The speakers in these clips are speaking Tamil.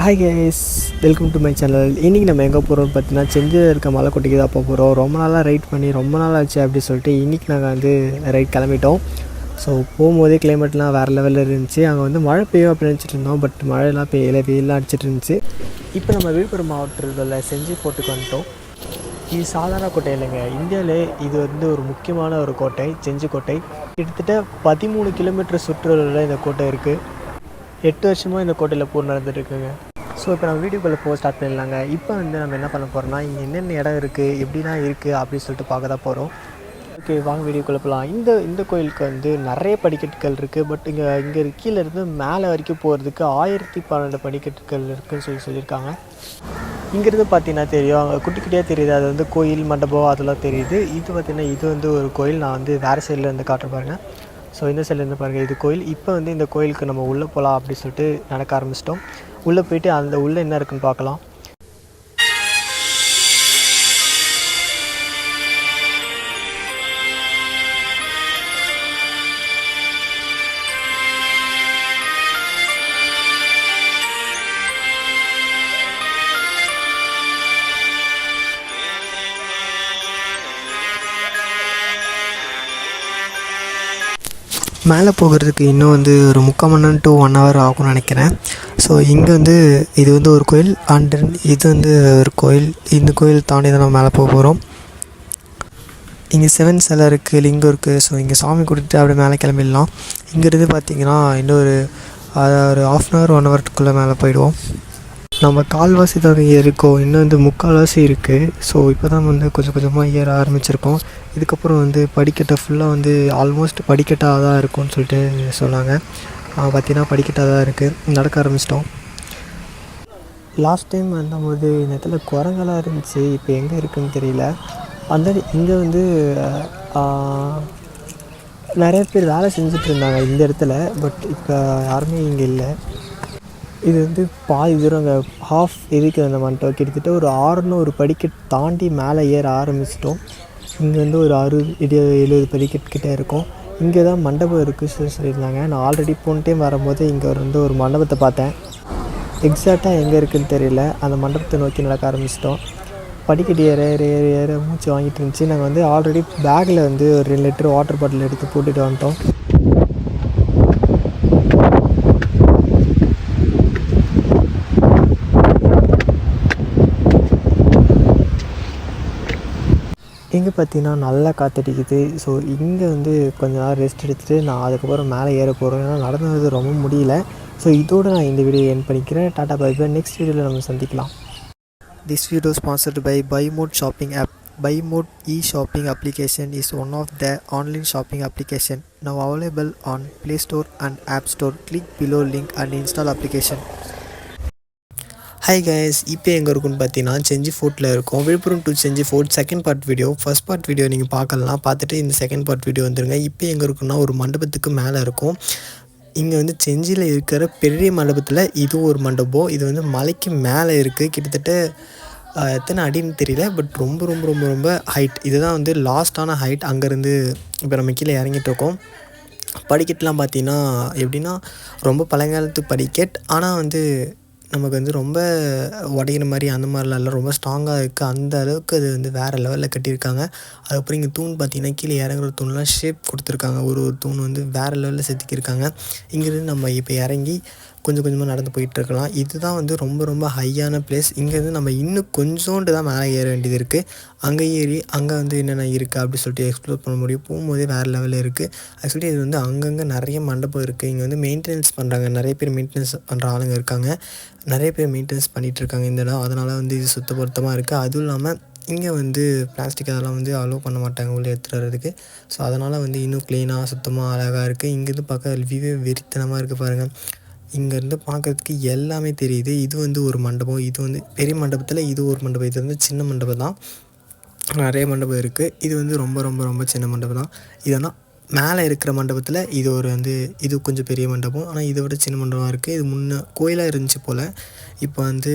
Hi guys, welcome to my channel. இன்றைக்கி நம்ம எங்கே போகிறோம்னு பார்த்தீங்கன்னா, செஞ்சியில் இருக்க மலைக்கோட்டைக்கு தான் போகிறோம். ரொம்ப நாளாக ரைட் பண்ணி ரொம்ப நாள் ஆச்சு அப்படி சொல்லிட்டு இன்றைக்கி நாங்கள் வந்து ரைட் கிளம்பிட்டோம். ஸோ போகும்போதே கிளைமேட்லாம் வேறு லெவலில் இருந்துச்சு. அங்கே வந்து மழை பெய்யும் அப்படின்னு நினச்சிட்டு இருந்தோம். பட் மழையெல்லாம் பெய்யலை, வெயிலாம் அடிச்சிட்டு இருந்துச்சு. இப்போ நம்ம விழுப்புரம் மாவட்டத்தில் செஞ்சி போர்ட்டுக்கு வந்துட்டோம். இது சாதாரண கோட்டை இல்லைங்க, இந்தியாவிலே இது வந்து ஒரு முக்கியமான ஒரு கோட்டை, செஞ்சி கோட்டை. கிட்டத்தட்ட 13 கிலோமீட்டர் சுற்றுலாவில் இந்த கோட்டை இருக்குது. 8 வருஷமாக இந்த கோட்டையில் போர் நடந்துகிட்ருக்குங்க. ஸோ இப்போ நம்ம வீடியோக்குள்ளே போக ஸ்டார்ட் பண்ணிடலாங்க. இப்போ வந்து நம்ம என்ன பண்ண போகிறோம்னா, இங்கே என்னென்ன இடம் இருக்குது, எப்படிலாம் இருக்குது அப்படின்னு சொல்லிட்டு பார்க்க தான் போகிறோம். ஓகே, வாங்க வீடியோக்குள்ளே போகலாம். இந்த கோயிலுக்கு வந்து நிறைய படிக்கட்டுகள் இருக்குது. பட் இங்கே கீழே இருந்து மேலே வரைக்கும் போகிறதுக்கு 1012 படிக்கட்டுகள் இருக்குதுன்னு சொல்லியிருக்காங்க. இங்கேருந்து பார்த்தீங்கன்னா தெரியும், அங்கே குட்டி குட்டியாக தெரியுது, அது வந்து கோயில் மண்டபம் அதெல்லாம் தெரியுது. இது பார்த்திங்கன்னா இது வந்து ஒரு கோயில். நான் வந்து வேறு சைடில் இருந்து காட்டுற பாருங்கள். ஸோ இந்த சைட்லேருந்து பாருங்கள், இது கோயில். இப்போ வந்து இந்த கோயிலுக்கு நம்ம உள்ளே போகலாம் அப்படின்னு சொல்லிட்டு நடக்க ஆரம்பிச்சிட்டோம். உள்ளே போய்ட்டு அந்த உள்ளே என்ன இருக்குன்னு பார்க்கலாம். மேலே போகிறதுக்கு இன்னும் வந்து ஒரு 3/4 மணி நேரம் to 1 hour ஆகும்னு நினைக்கிறேன். ஸோ இங்கே வந்து இது வந்து ஒரு கோயில், அண்ட் இது வந்து ஒரு கோயில். இந்த கோயில் தாண்டி தான் நம்ம மேலே போக போகிறோம். இங்கே 7 சிலை இருக்குது, லிங்கம் இருக்குது. ஸோ இங்கே சாமி கொடுத்துட்டு அப்படியே மேலே கிளம்பிடலாம். இங்கேருந்து பார்த்திங்கன்னா இன்னும் ஒரு 1/2 hour 1 hourக்குள்ளே மேலே போயிடுவோம். நம்ம கால்வாசி தான் இங்கே இருக்கோம், இன்னும் வந்து 3/4வாசி இருக்குது. ஸோ இப்போ தான் வந்து கொஞ்சம் கொஞ்சமாக ஏற ஆரம்பிச்சிருக்கோம். இதுக்கப்புறம் வந்து படிக்கட்டை ஃபுல்லாக வந்து ஆல்மோஸ்ட் படிக்கட்டாக தான் இருக்கும்னு சொல்லிட்டு சொன்னாங்க. பார்த்திங்கன்னா படிக்கட்டாக தான் இருக்குது. நடக்க ஆரம்பிச்சிட்டோம். லாஸ்ட் டைம் வந்தபோது இந்த இடத்துல குரங்கெல்லாம் இருந்துச்சு, இப்போ எங்கே இருக்குதுன்னு தெரியல. அந்த இங்கே வந்து நிறைய பேர் வேலை செஞ்சுட்டு இருந்தாங்க இந்த இடத்துல. பட் இப்போ யாருமே இங்கே இல்லை. இது வந்து பாதி தூரம் அங்கே ஹாஃப் இருக்குது அந்த மண்டபம். கிட்டத்தட்ட ஒரு 600 படிக்கட் தாண்டி மேலே ஏற ஆரம்பிச்சிட்டோம். இங்கே வந்து ஒரு 60-70 படிக்கட் கிட்டே இருக்கும். இங்கே தான் மண்டபம் இருக்குது சொல்லியிருந்தாங்க. நான் ஆல்ரெடி போன டைம் வரும்போது இங்கே வந்து ஒரு மண்டபத்தை பார்த்தேன். எக்ஸாக்டாக எங்கே இருக்குதுன்னு தெரியல. அந்த மண்டபத்தை நோக்கி நடக்க ஆரம்பிச்சிட்டோம். படிக்கட்டு ஏற ஏற ஏற ஏற மூச்சு வாங்கிட்டு இருந்துச்சு. நாங்கள் வந்து ஆல்ரெடி பேக்கில் வந்து ஒரு 2 லிட்டர் வாட்டர் பாட்டில் எடுத்து போட்டுட்டு வந்துட்டோம். இங்கே பார்த்திங்கன்னா நல்லா காற்றடிக்குது. ஸோ இங்கே வந்து கொஞ்ச நேரம் ரெஸ்ட் எடுத்துகிட்டு நான் அதுக்கப்புறம் மேலே ஏற போகிறேன். ஏன்னா நடந்தது ரொம்ப முடியல. ஸோ இதோடு நான் இந்த வீடியோ எண்ட் பண்ணிக்கிறேன். Tata bye by. நெக்ஸ்ட் வீடியோவில் நம்ம சந்திக்கலாம். This video sponsored by Buymote shopping app. Buymote e-shopping application is one of the online shopping application now available on Play Store and App Store. Click below link and install application. Hi guys, இப்போ எங்கே இருக்குன்னு பார்த்தீங்கன்னா செஞ்சி ஃபோர்ட்டில் இருக்கும். Villupuram to Senji fort second part video. First part video நீங்கள் பார்க்கலாம், பார்த்துட்டு இந்த செகண்ட் பார்ட் வீடியோ வந்துருங்க. இப்போ எங்கே இருக்குன்னா ஒரு மண்டபத்துக்கு மேலே இருக்கும். இங்கே வந்து செஞ்சியில் இருக்கிற பெரிய மண்டபத்தில் இது ஒரு மண்டபம். இது வந்து மலைக்கு மேலே இருக்குது. கிட்டத்தட்ட எத்தனை அடின்னு தெரியல, பட் ரொம்ப ரொம்ப ரொம்ப ரொம்ப ஹைட். இதுதான் வந்து லாஸ்ட்டான ஹைட். அங்கேருந்து இப்போ நம்ம கீழே இறங்கிட்டு இருக்கோம். படிக்கட்டுலாம் பார்த்திங்கன்னா எப்படின்னா ரொம்ப பழங்காலத்து படிக்கட், ஆனால் வந்து நமக்கு வந்து ரொம்ப உடையிற மாதிரி அந்த மாதிரிலாம் இல்லை, ரொம்ப ஸ்ட்ராங்காக இருக்குது. அந்த அளவுக்கு அது வந்து வேறு லெவலில் கட்டியிருக்காங்க. அதுக்கப்புறம் இங்கே தூண் பார்த்திங்கன்னா கீழே இறங்குற தூண்லாம் ஷேப் கொடுத்துருக்காங்க. ஒரு தூண் வந்து வேறு லெவலில் செதுக்கியிருக்காங்க. இங்கேருந்து நம்ம இப்போ இறங்கி கொஞ்சம் கொஞ்சமாக நடந்து போயிட்டுருக்கலாம். இதுதான் வந்து ரொம்ப ரொம்ப ஹையான பிளேஸ். இங்கேருந்து நம்ம இன்னும் கொஞ்சோண்டு தான் மேலே ஏற வேண்டியது இருக்குது. அங்கே ஏறி அங்கே வந்து என்னென்ன இருக்குது அப்படி சொல்லிட்டு எக்ஸ்ப்ளோர் பண்ண முடியும். போகும்போதே வேறு லெவலில் இருக்குது. ஆக்சுவலி இது வந்து அங்கங்கே நிறைய மண்டபம் இருக்குது. இங்கே வந்து மெயின்டெனன்ஸ் பண்ணுறாங்க, நிறைய பேர் மெயின்டெனன்ஸ் பண்ணுற ஆளுங்க இருக்காங்க. நிறைய பேர் மெயின்டெனன்ஸ் பண்ணிகிட்ருக்காங்க இந்த இடம். அதனால் வந்து இது சுத்தபத்தமாக இருக்குது. அதுவும் இல்லாமல் இங்கே வந்து பிளாஸ்டிக் அதெல்லாம் வந்து அலோவ் பண்ண மாட்டாங்க உள்ளே எடுத்துகிட்டு வரதுக்கு. ஸோ அதனால் வந்து இன்னும் க்ளீனாக சுத்தமாக அழகாக இருக்குது. இங்கேருந்து பார்க்க வியூவே வெறித்தனமாக இருக்குது பாருங்கள். இங்கேருந்து பார்க்குறதுக்கு எல்லாமே தெரியுது. இது வந்து ஒரு மண்டபம். இது வந்து பெரிய மண்டபத்தில் இது ஒரு மண்டபம். இது வந்து சின்ன மண்டபம் தான். நிறைய மண்டபம் இருக்குது. இது வந்து ரொம்ப ரொம்ப ரொம்ப சின்ன மண்டபம் தான். இதெல்லாம் மேலே இருக்கிற மண்டபத்தில் இது ஒரு வந்து இது கொஞ்சம் பெரிய மண்டபம், ஆனால் இதை விட சின்ன மண்டபமாக இருக்குது. இது முன்னே கோயிலாக இருந்துச்சு போல். இப்போ வந்து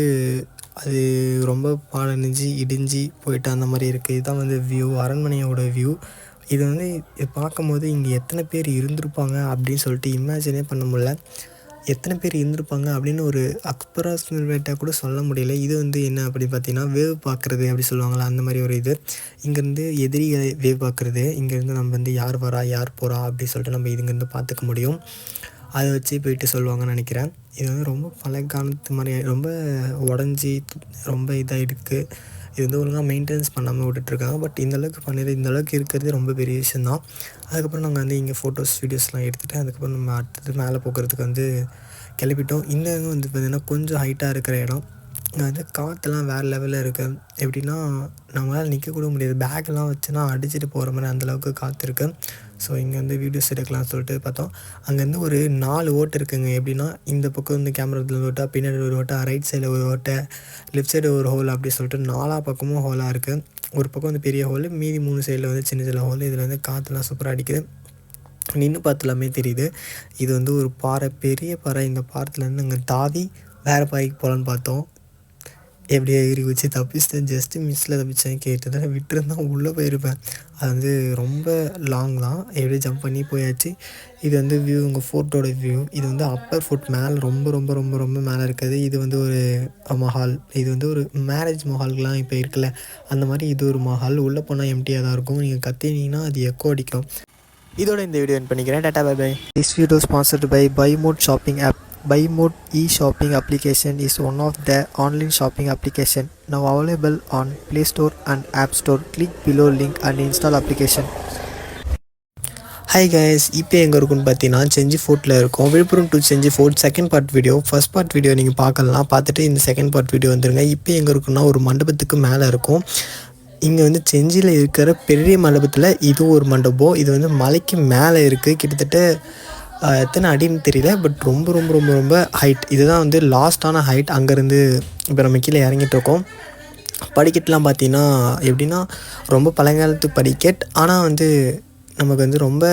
அது ரொம்ப பாழடைஞ்சு இடிஞ்சு போயிட்டு அந்த மாதிரி இருக்குது. இதுதான் வந்து வியூ, அரண்மனையோட வியூ. இது வந்து பார்க்கும்போது இங்கே எத்தனை பேர் இருந்திருப்பாங்க அப்படின்னு சொல்லிட்டு இமேஜினே பண்ண முடியல. எத்தனை பேர் இருந்திருப்பாங்க அப்படின்னு ஒரு அப்ராக்சிமேட்டாக கூட சொல்ல முடியல. இது வந்து என்ன அப்படின்னு பார்த்தீங்கன்னா, வேவ் பார்க்குறது அப்படி சொல்லுவாங்கள்ல, அந்த மாதிரி ஒரு இது. இங்கேருந்து எதிரிகளை வேவ் பார்க்குறது, இங்கேருந்து நம்ம வந்து யார் வரா யார் போகிறா அப்படி சொல்லிட்டு நம்ம இங்கேருந்து பார்த்துக்க முடியும். அதை வச்சு போயிட்டு சொல்லுவாங்கன்னு நினைக்கிறேன். இது வந்து ரொம்ப பழைய காலத்து மாதிரி ரொம்ப உடஞ்சி ரொம்ப இதாக இருக்குது. இது வந்து ஒழுங்காக மெயின்டெனன்ஸ் பண்ணாமல் விட்டுட்ருக்காங்க. பட் இந்தளவுக்கு பண்ணிடு இந்தளவுக்கு இருக்கிறது ரொம்ப பெரிய விஷயந்தான். அதுக்கப்புறம் நாங்கள் வந்து இங்கே ஃபோட்டோஸ் வீடியோஸ்லாம் எடுத்துகிட்டு அதுக்கப்புறம் நம்ம அடுத்தது மேலே போகிறதுக்கு வந்து கிளப்பிட்டோம். இந்த வந்து பார்த்திங்கன்னா கொஞ்சம் ஹைட்டாக இருக்கிற இடம். இங்கே வந்து காற்றெல்லாம் வேறு லெவலில் இருக்குது. எப்படின்னா நம்மளால் நிற்கக்கூட முடியாது. பேக்கெல்லாம் வச்சுன்னா அடிச்சுட்டு போகிற மாதிரி அந்தளவுக்கு காற்று இருக்குது. ஸோ இங்கே வந்து வீடியோஸ் எடுக்கலாம்னு சொல்லிட்டு பார்த்தோம். அங்கேருந்து ஒரு 4 ஓட்டை இருக்குங்க. எப்படின்னா இந்த பக்கம் வந்து கேமரா ஓட்டை, பின்னாடி ஒரு ஓட்டை, ரைட் சைடில் ஒரு ஓட்டை, லெஃப்ட் சைடு ஒரு ஹோல் அப்படி சொல்லிட்டு 4 பக்கமும் ஹோலாக இருக்குது. ஒரு பக்கம் வந்து பெரிய ஹோலு, மீதி 3 சைடில் வந்து சின்ன சின்ன ஹோலு. இதில் வந்து காற்றுலாம் சூப்பராக அடிக்குது. நின்று பார்த்துலாமே தெரியுது. இது வந்து ஒரு பாறை, பெரிய பாறை. இந்த பாறைத்துலேருந்து அங்கே தாவி வேறு பாறைக்கு போகலான்னு பார்த்தோம். எப்படியே ஏறி வச்சு தப்பிச்சிட்டேன். ஜஸ்ட்டு மிஸ்ஸில் தப்பிச்சேன். கேட்டதில் விட்டுருந்தா உள்ளே போயிருப்பேன். அது வந்து ரொம்ப லாங் தான். எப்படியே ஜம்ப் பண்ணி போயாச்சு. இது வந்து வியூ, உங்கள் ஃபோர்ட்டோட வியூ. இது வந்து அப்பர் ஃபோர்ட் மேலே ரொம்ப ரொம்ப ரொம்ப ரொம்ப மேலே இருக்குது. இது வந்து ஒரு மஹால். இது வந்து ஒரு மேரேஜ் மஹாலுக்குலாம் இப்போ இருக்குல்ல, அந்த மாதிரி இது ஒரு மஹால். உள்ளே போனால் எம்டியாக தான் இருக்கும். நீங்கள் கத்தினீங்கன்னா அது எக்கோ அடிக்கும். இதோட இந்த வீடியோ எண்ட் பண்ணிக்கிறேன். Tata bye bye. This video sponsored by Buymote shopping app. Buymote e-shopping application is one of the online shopping application now available on Play Store and App Store. Click below link and install application. Hi guys, இப்போ எங்கே இருக்குன்னு பார்த்தீங்கன்னா செஞ்சி ஃபோர்ட்டில் இருக்கும். Villupuram to Senji fort second part video. First part video நீங்கள் பார்க்கலாம். பார்த்துட்டு இந்த செகண்ட் பார்ட் வீடியோ வந்துருங்க. இப்போ எங்கே இருக்குன்னா ஒரு மண்டபத்துக்கு மேலே இருக்கும். இங்கே வந்து செஞ்சியில் இருக்கிற பெரிய மண்டபத்தில் இது ஒரு மண்டபம். இது வந்து மலைக்கு மேலே இருக்குது. கிட்டத்தட்ட எத்தனை அடின்னு தெரியல, பட் ரொம்ப ரொம்ப ரொம்ப ரொம்ப ஹைட். இதுதான் வந்து லாஸ்ட்டான ஹைட். அங்கேருந்து இப்போ நம்ம கீழே இறங்கிட்டுருக்கோம். படிக்கட்டுலாம் பார்த்திங்கன்னா எப்படின்னா ரொம்ப பழங்காலத்து படிக்கட். ஆனால் வந்து நமக்கு வந்து ரொம்ப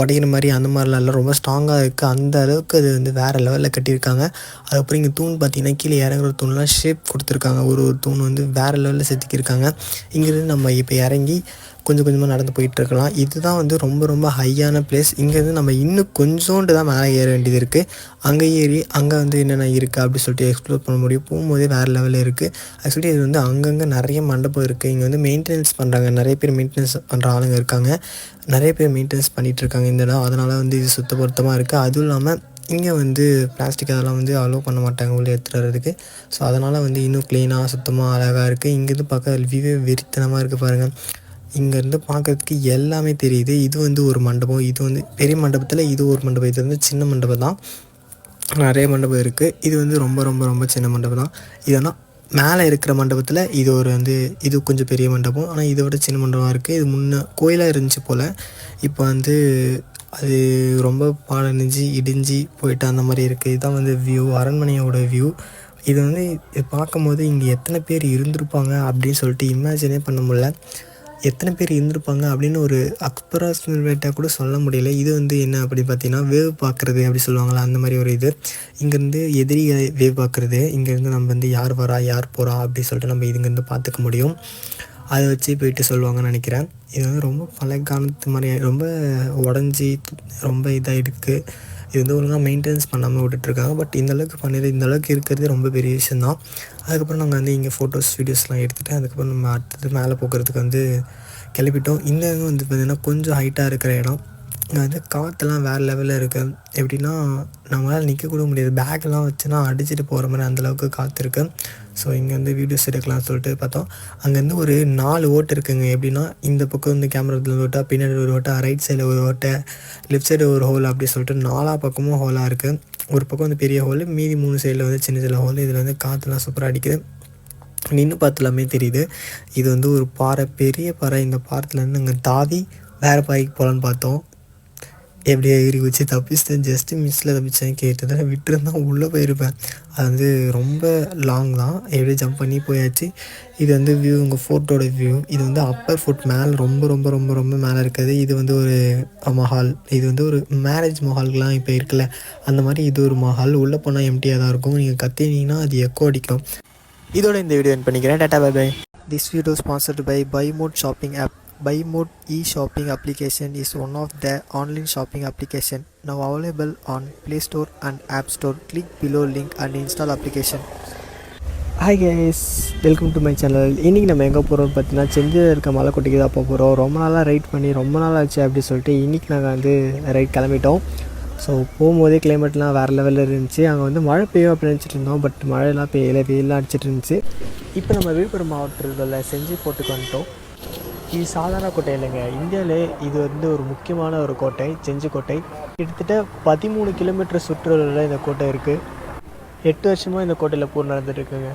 உடையிற மாதிரி அந்த மாதிரிலாம் இல்லை, ரொம்ப ஸ்ட்ராங்காக இருக்குது. அந்த அளவுக்கு அது வந்து வேறு லெவலில் கட்டியிருக்காங்க. அதுக்கப்புறம் இங்கே தூண் பார்த்திங்கன்னா கீழே இறங்குற தூண்லாம் ஷேப் கொடுத்துருக்காங்க. ஒரு தூண் வந்து வேறு லெவலில் செதுக்கியிருக்காங்க. இங்கேருந்து நம்ம இப்போ இறங்கி கொஞ்சம் கொஞ்சமாக நடந்து போயிட்டுருக்கலாம். இதுதான் வந்து ரொம்ப ரொம்ப ஹையான பிளேஸ். இங்கேருந்து நம்ம இன்னும் கொஞ்சோண்டு தான் மேலே ஏற வேண்டியது இருக்குது. அங்கே ஏறி அங்கே வந்து என்னென்ன இருக்குது அப்படி சொல்லிட்டு எக்ஸ்ப்ளோர் பண்ண முடியும். போகும்போதே வேறு லெவலில் இருக்குது. ஆக்சுவலி இது வந்து அங்கங்கே நிறைய மண்டபம் இருக்குது. இங்கே வந்து மெயின்டெனன்ஸ் பண்ணுறாங்க. நிறைய பேர் மெயின்டெனன்ஸ் பண்ணுற ஆளுங்க இருக்காங்க. நிறைய பேர் மெயின்டெனன்ஸ் பண்ணிகிட்ருக்காங்க இந்த இடம். அதனால் வந்து இது சுத்தபத்தமாக இருக்குது. அதுவும் இல்லாமல் இங்கே வந்து பிளாஸ்டிக் அதெல்லாம் வந்து அலோவ் பண்ண மாட்டாங்க உள்ளே எடுத்துகிட்டு வர்றதுக்கு. ஸோ அதனால் வந்து இன்னும் க்ளீனாக சுத்தமாக அழகாக இருக்குது. இங்கேருந்து பார்க்க வியூவே வெறித்தனமாக இருக்குது பாருங்கள். இங்கேருந்து பார்க்குறதுக்கு எல்லாமே தெரியுது. இது வந்து ஒரு மண்டபம். இது வந்து பெரிய மண்டபத்தில் இது ஒரு மண்டபம். இது வந்து சின்ன மண்டபம் தான். நிறைய மண்டபம் இருக்குது. இது வந்து ரொம்ப ரொம்ப ரொம்ப சின்ன மண்டபம் தான். இதெல்லாம் மேலே இருக்கிற மண்டபத்தில் இது ஒரு வந்து இது கொஞ்சம் பெரிய மண்டபம். ஆனால் இதை விட சின்ன மண்டபமாக இருக்குது. இது முன்னே கோயிலாக இருந்துச்சு போல். இப்போ வந்து அது ரொம்ப பாழடைஞ்சு இடிஞ்சு போயிட்டு அந்த மாதிரி இருக்குது. இதுதான் வந்து வியூ, அரண்மனையோட வியூ. இது வந்து பார்க்கும்போது இங்கே எத்தனை பேர் இருந்திருப்பாங்க அப்படின்னு சொல்லிட்டு இமேஜினே பண்ண முடியல. எத்தனை பேர் இருந்திருப்பாங்க அப்படின்னு ஒரு அப்ராக்சிமேட்டாக கூட சொல்ல முடியல. இது வந்து என்ன அப்படின்னு பார்த்தீங்கன்னா, வேவ் பார்க்குறது அப்படி சொல்லுவாங்கள்ல, அந்த மாதிரி ஒரு இது. இங்கேருந்து எதிரிகளை வேவ் பார்க்குறது, இங்கேருந்து நம்ம வந்து யார் வரா யார் போகிறா அப்படி சொல்லிட்டு நம்ம இங்கேருந்து பார்த்துக்க முடியும். அதை வச்சு போயிட்டு சொல்லுவாங்கன்னு நினைக்கிறேன். இது வந்து ரொம்ப பழைய காலத்து மாதிரி ரொம்ப உடஞ்சி ரொம்ப இதாக இருக்குது. இது வந்து ஒழுங்காக மெயின்டெனன்ஸ் பண்ணாமல் விட்டுட்ருக்காங்க. பட் இந்தளவுக்கு பண்ணிடு இந்தளவுக்கு இருக்கிறது ரொம்ப பெரிய விஷயந்தான். அதுக்கப்புறம் நாங்கள் வந்து இங்கே ஃபோட்டோஸ் வீடியோஸ்லாம் எடுத்துகிட்டு அதுக்கப்புறம் நம்ம அடுத்தது மேலே போகிறதுக்கு வந்து கிளப்பிட்டோம். இந்த வந்து பார்த்திங்கன்னா கொஞ்சம் ஹைட்டாக இருக்கிற இடம். இங்கே வந்து காற்றெல்லாம் வேறு லெவலில் இருக்குது. எப்படின்னா நம்மளால் நிற்கக்கூட முடியாது. பேக்கெல்லாம் வச்சுன்னா அடிச்சுட்டு போகிற மாதிரி அந்தளவுக்கு காற்று இருக்குது. ஸோ இங்கே வந்து வீடியோஸ் எடுக்கலாம்னு சொல்லிட்டு பார்த்தோம். அங்கேருந்து ஒரு 4 ஓட்டை இருக்குங்க. எப்படின்னா இந்த பக்கம் வந்து கேமரா ஓட்டை, பின்னாடி ஒரு ஓட்டை, ரைட் சைடில் ஒரு ஓட்டை, லெஃப்ட் சைடு ஒரு ஹோல் அப்படி சொல்லிட்டு 4 பக்கமும் ஹோலாக இருக்குது. ஒரு பக்கம் வந்து பெரிய ஹோலு, மீதி 3 சைடில் வந்து சின்ன சின்ன ஹோலு. இதில் வந்து காற்றுலாம் சூப்பராக அடிக்குது. நின்று பார்த்துலாமே தெரியுது. இது வந்து ஒரு பாறை, பெரிய பாறை. இந்த பாறைத்துலேருந்து அங்கே தாவி வேறு பாறைக்கு போகலான்னு பார்த்தோம். எப்படியே ஏறி வச்சு தப்பிச்சிட்டேன். ஜஸ்ட்டு மிஸ்ஸில் தப்பிச்சேன். கேட்டதில் விட்டுருந்தா உள்ளே போயிருப்பேன். அது வந்து ரொம்ப லாங் தான். எப்படியே ஜம்ப் பண்ணி போயாச்சு. இது வந்து வியூ, உங்கள் ஃபோர்ட்டோட வியூ. இது வந்து அப்பர் ஃபோர்ட் மேலே ரொம்ப ரொம்ப ரொம்ப ரொம்ப மேலே இருக்குது. இது வந்து ஒரு மஹால். இது வந்து ஒரு மேரேஜ் மஹாலுக்குலாம் இப்போ இருக்குல்ல, அந்த மாதிரி இது ஒரு மஹால். உள்ளே போனால் எம்டியாக தான் இருக்கும். நீங்கள் கத்தினீங்கன்னா அது எக்கோ அடிக்கும். இதோட இந்த வீடியோ எண்ட் பண்ணிக்கிறேன். Tata bye bye. This video sponsored by Buymote shopping app. BuyMode e-shopping application is one of the online shopping application now available on Play Store and App Store. Click below link and install application. Hi guys, welcome to my channel. இன்றைக்கி நம்ம எங்கே போகிறோம்னு பார்த்தீங்கன்னா செஞ்சியில் இருக்க மலைக்கோட்டைக்கு தான் போக போகிறோம். ரொம்ப நாளாக ரைட் பண்ணி ரொம்ப நாள் ஆச்சு அப்படின்னு சொல்லிட்டு இன்றைக்கி நாங்கள் வந்து ரைட் கிளம்பிட்டோம். ஸோ போகும்போதே கிளைமேட்லாம் வேறு லெவலில் இருந்துச்சு. அங்கே வந்து மழை பெய்யும் அப்படின்னு நினச்சிட்டு இருந்தோம். பட் மழையெல்லாம் பெய்யலை, வெயிலாம் அடிச்சிட்டு இருந்துச்சு. இப்போ நம்ம விழுப்புரம் மாவட்டத்தில் செஞ்சி போட்டுக்கு வந்துட்டோம். இது சாதாரண கோட்டை இல்லைங்க, இந்தியாவிலே இது வந்து ஒரு முக்கியமான ஒரு கோட்டை, செஞ்சி கோட்டை. கிட்டத்தட்ட 13 கிலோமீட்டர் சுற்றுலாவில் இந்த கோட்டை இருக்குது. 8 வருஷமாக இந்த கோட்டையில் போர் நடந்துட்டுருக்குங்க.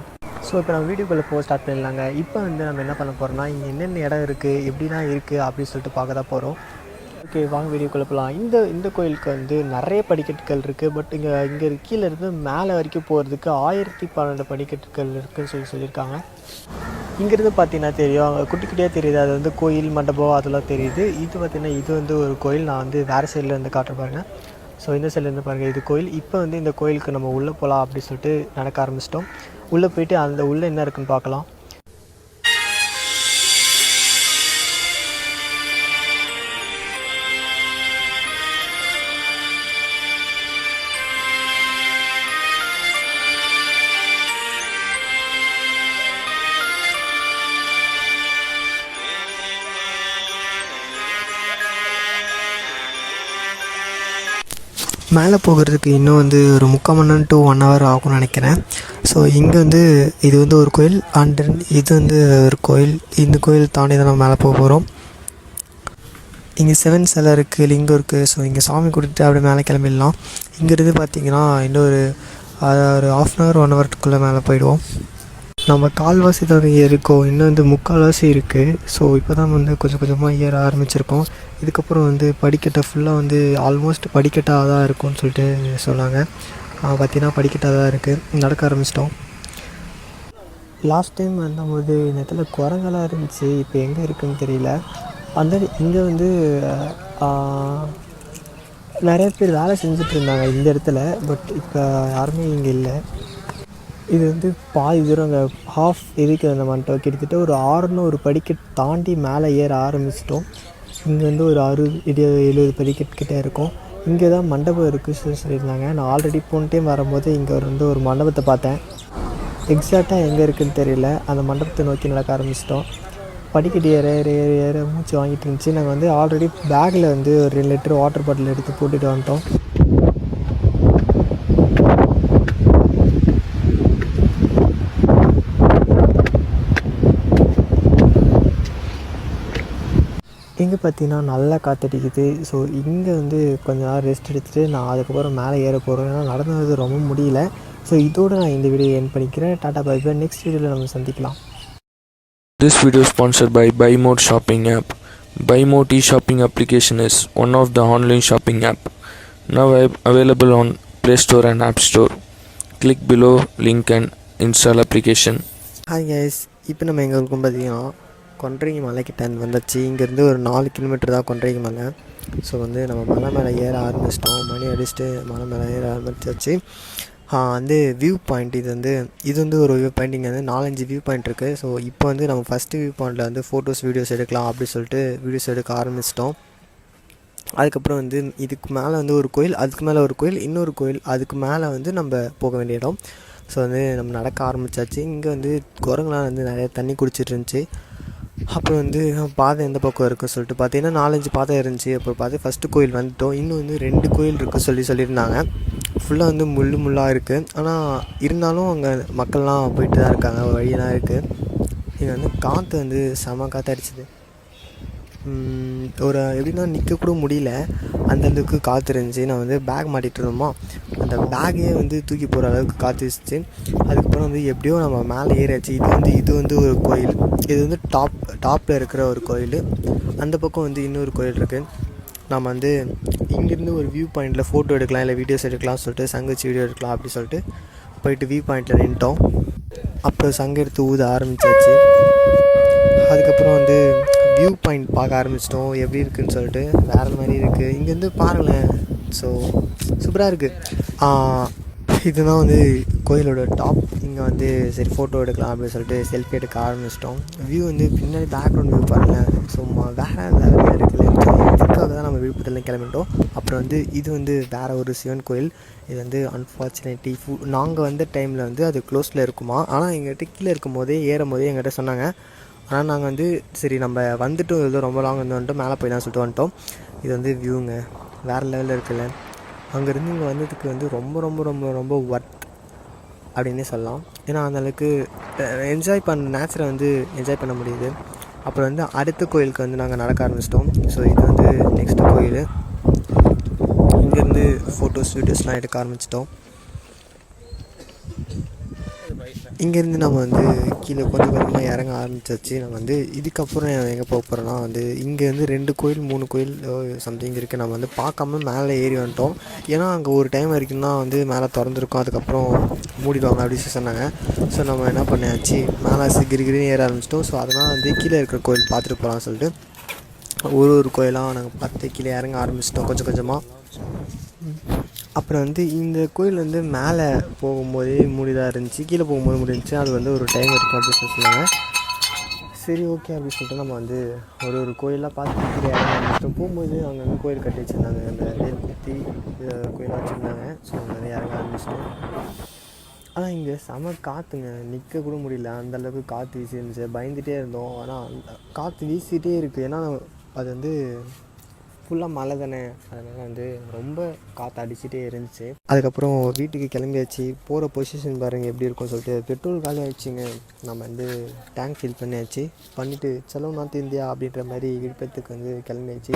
ஸோ இப்போ நம்ம வீடியோக்குள்ளே போக ஸ்டார்ட் பண்ணிடலாங்க. இப்போ வந்து நம்ம என்ன பண்ண போகிறோம்னா, இங்கே என்னென்ன இடம் இருக்குது, எப்படின்னா இருக்குது அப்படின்னு சொல்லிட்டு பார்க்க தான் போகிறோம். ஓகே, வாங்க வீடியோக்குள்ளே போகலாம். இந்த கோயிலுக்கு வந்து நிறைய படிக்கட்டுகள் இருக்குது. பட் இங்கே கீழே இருந்து மேலே வரைக்கும் போகிறதுக்கு 1012 படிக்கட்டுகள் இருக்குதுன்னு சொல்லியிருக்காங்க. இங்கேருந்து பார்த்தீங்கன்னா தெரியும், அங்கே குட்டி குட்டியாக தெரியுது, அது வந்து கோயில் மண்டபம் அதெல்லாம் தெரியுது. இது பார்த்திங்கன்னா இது வந்து ஒரு கோயில். நான் வந்து வேறு சைடில் இருந்து காட்டுற பாருங்கள். ஸோ இந்த சைட்லேருந்து பாருங்கள், இது கோயில். இப்போ வந்து இந்த கோயிலுக்கு நம்ம உள்ளே போகலாம் அப்படின்னு சொல்லிட்டு நடக்க ஆரம்பிச்சிட்டோம். உள்ளே போயிட்டு அந்த உள்ளே என்ன இருக்குன்னு பார்க்கலாம். மேலே போகிறதுக்கு இன்னும் வந்து ஒரு 3/4 மணி நேரம் to 1 hour ஆகும்னு நினைக்கிறேன். ஸோ இங்கே வந்து இது வந்து ஒரு கோயில், அண்ட் இது வந்து ஒரு கோயில். இந்த கோயில் தாண்டி தான் நம்ம மேலே போக போகிறோம். இங்கே 7 சிலை இருக்குது, லிங்கம் இருக்குது. ஸோ இங்கே சாமி கொடுத்துட்டு அப்படியே மேலே கிளம்பிடலாம். இங்கேருந்து பார்த்திங்கன்னா இன்னும் ஒரு 1/2 hour 1 hourக்குள்ளே மேலே போயிடுவோம். நம்ம கால்வாசி தான் இருக்கோம், இன்னும் வந்து 3/4வாசி இருக்குது. ஸோ இப்போ தான் வந்து கொஞ்சம் கொஞ்சமாக ஏற ஆரம்பிச்சிருக்கோம். இதுக்கப்புறம் வந்து படிக்கட்டை ஃபுல்லாக வந்து ஆல்மோஸ்ட் படிக்கட்டாக தான் இருக்கும்னு சொல்லிட்டு சொன்னாங்க. பார்த்திங்கன்னா படிக்கட்டாக தான் இருக்குது. நடக்க ஆரம்பிச்சிட்டோம். லாஸ்ட் டைம் வந்தபோது இந்த இடத்துல குரங்கெல்லாம் இருந்துச்சு, இப்போ எங்கே இருக்குதுன்னு தெரியல. அந்த இங்கே வந்து நிறைய பேர் வேலை செஞ்சுட்டு இருந்தாங்க இந்த இடத்துல. பட் இப்போ யாருமே இங்கே இல்லை. இது வந்து பாதி தூரம் அங்கே ஹாஃப் இருக்குது அந்த மண்டபம். கிட்டத்தட்ட ஒரு 600 படிக்கட் தாண்டி மேலே ஏற ஆரம்பிச்சிட்டோம். இங்கே வந்து ஒரு 60-70 படிக்கட் கிட்டே இருக்கும். இங்கே தான் மண்டபம் இருக்குது சொல்லியிருந்தாங்க. நான் ஆல்ரெடி போன டைம் வரும்போது இங்கே வந்து ஒரு மண்டபத்தை பார்த்தேன். எக்ஸாக்டாக எங்கே இருக்குதுன்னு தெரியல. அந்த மண்டபத்தை நோக்கி நடக்க ஆரம்பிச்சிட்டோம். படிக்கட்டு ஏற ஏற ஏற ஏற மூச்சு வாங்கிட்டு இருந்துச்சு. நாங்கள் வந்து ஆல்ரெடி பேக்கில் வந்து ஒரு 2 லிட்டர் வாட்டர் பாட்டில் எடுத்து போட்டுட்டு வந்துட்டோம். இங்கே பார்த்திங்கன்னா நல்லா காற்றடிக்குது. ஸோ இங்கே வந்து கொஞ்ச நேரம் ரெஸ்ட் எடுத்துகிட்டு நான் அதுக்கப்புறம் மேலே ஏற போகிறேன். ஏன்னா நடந்தது ரொம்ப முடியல. ஸோ இதோடு நான் இந்த வீடியோ எண்ட் பண்ணிக்கிறேன். Tata bye by. நெக்ஸ்ட் வீடியோவில் நம்ம சந்திக்கலாம். This video is sponsored by BuyMode shopping app. BuyMode e-shopping application is one of the online shopping app now available on Play Store and App Store. Click below link and install application. Hi guys, இப்போ நம்ம எங்கே இருக்கோம் பார்த்தீங்கன்னா கொன்றைக்கு மலைக்கிட்ட வந்துச்சு. இங்கேருந்து ஒரு 4 கிலோமீட்டர் தான் கொன்றைக்கு மலை. ஸோ வந்து நம்ம மலை மேலே ஏற ஆரம்பிச்சிட்டோம். மணி அடிச்சுட்டு மலை மேலே ஏற ஆரம்பிச்சாச்சு. வந்து வியூ பாயிண்ட் இது வந்து ஒரு வியூ பாயிண்ட். இங்கே வந்து 4-5 வியூ பாயிண்ட் இருக்குது. ஸோ இப்போ வந்து நம்ம ஃபஸ்ட்டு வியூ பாயிண்டில் வந்து ஃபோட்டோஸ் வீடியோஸ் எடுக்கலாம் அப்படின்னு சொல்லிட்டு வீடியோஸ் எடுக்க ஆரம்பிச்சிட்டோம். அதுக்கப்புறம் வந்து இதுக்கு மேலே வந்து ஒரு கோயில், அதுக்கு மேலே ஒரு கோயில், இன்னொரு கோயில், அதுக்கு மேலே வந்து நம்ம போக வேண்டிய இடம். ஸோ வந்து நம்ம நடக்க ஆரம்பித்தாச்சு. இங்கே வந்து குரங்குலாம் வந்து நிறைய தண்ணி குடிச்சிட்டு இருந்துச்சு. அப்புறம் வந்து பாதை எந்த பக்கம் இருக்குன்னு சொல்லிட்டு பார்த்தீங்கன்னா 4-5 பாதை இருந்துச்சு. அப்புறம் பார்த்து ஃபஸ்ட்டு கோயில் வந்துவிட்டோம். இன்னும் வந்து 2 கோயில் இருக்குது சொல்லியிருந்தாங்க. ஃபுல்லாக வந்து முள்ளாக இருக்குது. ஆனால் இருந்தாலும் அங்கே மக்கள்லாம் போயிட்டு தான் இருக்காங்க, வழியெல்லாம் இருக்குது. இங்கே வந்து காற்று வந்து செம காற்று அடிச்சுது. ஒரு எப்படின்னா நிற்கக்கூட முடியல, அந்தளவுக்கு காற்று இருந்துச்சு. நான் வந்து பேக் மாட்டிகிட்டு இருந்தோமா, அந்த பேக்கையே வந்து தூக்கி போகிற அளவுக்கு காற்று இருந்துச்சு. அதுக்கப்புறம் வந்து எப்படியோ நம்ம மேலே ஏறியாச்சு. இது வந்து ஒரு கோயில். இது வந்து டாப்பில் இருக்கிற ஒரு கோயில். அந்த பக்கம் வந்து இன்னொரு கோயில் இருக்குது. நம்ம வந்து இங்கேருந்து ஒரு வியூ பாயிண்டில் ஃபோட்டோ எடுக்கலாம், இல்லை வீடியோஸ் எடுக்கலாம்னு சொல்லிட்டு சங்கு வச்சு வீடியோ எடுக்கலாம் அப்படின்னு சொல்லிட்டு போயிட்டு வியூ பாயிண்டில் நின்ட்டோம். அப்புறம் சங்கு எடுத்து ஊத ஆரம்பித்தாச்சு. அதுக்கப்புறம் வந்து வியூ பாயிண்ட் பார்க்க ஆரம்பிச்சிட்டோம். எப்படி இருக்குதுன்னு சொல்லிட்டு வேறு மாதிரி இருக்குது. இங்கேருந்து பாருங்களேன். ஸோ சூப்பராக இருக்குது. இதுதான் வந்து கோயிலோட டாப். இங்கே வந்து சரி ஃபோட்டோ எடுக்கலாம் அப்படின்னு சொல்லிட்டு செல்ஃபி எடுக்க ஆரம்பிச்சிட்டோம். வியூ வந்து பின்னாடி பேக்ரவுண்ட் வியூ பாருங்கள், சும்மா வேறு லெவலில் இருக்குல்ல. இதுக்காக தான் நம்ம விழுப்புரத்துலேருந்து கிளம்பிட்டோம். அப்புறம் வந்து இது வந்து வேறு ஒரு சிவன் கோயில். இது வந்து அன்ஃபார்ச்சுனேட்லி நாங்கள் வந்த டைமில் வந்து அது க்ளோஸில் இருக்குமா. ஆனால் எங்கள்கிட்ட கீழே இருக்கும் போதே ஏறும் போதே எங்கள்கிட்ட சொன்னாங்க. ஆனால் நாங்கள் வந்து சரி நம்ம வந்துட்டோம், ஏதோ ரொம்ப லாங் வந்து வந்துட்டோம், மேலே போய் தான் சொல்லிட்டு வந்துட்டோம். இது வந்து வியூங்க வேறு லெவலில் இருக்குல்ல. அங்கேருந்து இங்கே வந்ததுக்கு வந்து ரொம்ப ரொம்ப ரொம்ப ரொம்ப ஒர்த் அப்படின்னே சொல்லலாம். ஏன்னா அந்தளவுக்கு என்ஜாய் பண்ண நேச்சரை வந்து என்ஜாய் பண்ண முடியுது. அப்புறம் வந்து அடுத்த கோயிலுக்கு வந்து நாங்கள் நடக்க ஆரம்பிச்சிட்டோம். ஸோ இது வந்து நெக்ஸ்ட்டு கோயில். இங்கேருந்து ஃபோட்டோஸ் வீடியோஸ்லாம் எடுக்க ஆரம்பிச்சிட்டோம். இங்கேருந்து நம்ம வந்து கீழே கொஞ்சம் கொஞ்சமாக இறங்க ஆரம்பிச்சாச்சு. நம்ம வந்து இதுக்கப்புறம் எங்கே போக போகிறோன்னா வந்து இங்கேருந்து 2 கோயில் 3 கோயில் சம்திங் இருக்குது. நம்ம வந்து பார்க்காம மேலே ஏறி வந்துட்டோம். ஏன்னா அங்கே ஒரு டைம் வரைக்கும் தான் வந்து மேலே திறந்துருக்கும், அதுக்கப்புறம் மூடிடுவாங்க அப்படின்னு சொன்னாங்க. ஸோ நம்ம என்ன பண்ணியாச்சு, மேலே கிரிகிரின்னு ஏற ஆரம்பிச்சிட்டோம். ஸோ அதனால் வந்து கீழே இருக்கிற கோயில் பார்த்துட்டு போகலான்னு சொல்லிட்டு ஒரு கோயிலாக நாங்கள் பார்த்து கீழே இறங்க ஆரம்பிச்சிட்டோம் கொஞ்சம் கொஞ்சமாக. அப்புறம் வந்து இந்த கோயில் வந்து மேலே போகும்போதே மூடிதான் இருந்துச்சு, கீழே போகும்போது முடிஞ்சிச்சு. அது வந்து ஒரு டைம் இருக்குது அப்படின்னு சொன்னாங்க. சரி ஓகே அப்படின்னு சொல்லிட்டு நம்ம வந்து ஒரு கோயிலாக பார்த்து கீழே இறங்க ஆரம்பிச்சிட்டோம். போகும்போது அங்கே வந்து கோயில் கட்டி வச்சுருந்தாங்க, அந்த வேல் குத்தி கோயிலாக வச்சுருந்தாங்க. ஸோ அங்கே வந்து இறங்க ஆரம்பிச்சிட்டோம். ஆனால் இங்கே செம காற்றுங்க, நிற்க கூட முடியல, அந்தளவுக்கு காற்று வீசி இருந்துச்சு. பயந்துகிட்டே இருந்தோம். ஆனால் அந்த காற்று வீசிகிட்டே இருக்குது. ஏன்னா அது வந்து ஃபுல்லாக மழை தானே, அதனால் வந்து ரொம்ப காற்று அடிச்சுட்டே இருந்துச்சு. அதுக்கப்புறம் வீட்டுக்கு கிளம்பியாச்சு. போகிற பொசிஷன் பாருங்கள் எப்படி இருக்கும்னு சொல்லிட்டு. பெட்ரோல் காலி ஆகிடுச்சிங்க. நம்ம வந்து டேங்க் ஃபில் பண்ணியாச்சு. பண்ணிவிட்டு செலோ நார்த் இந்தியா அப்படின்ற மாதிரி விழுப்புரத்துக்கு வந்து கிளம்பியாச்சு.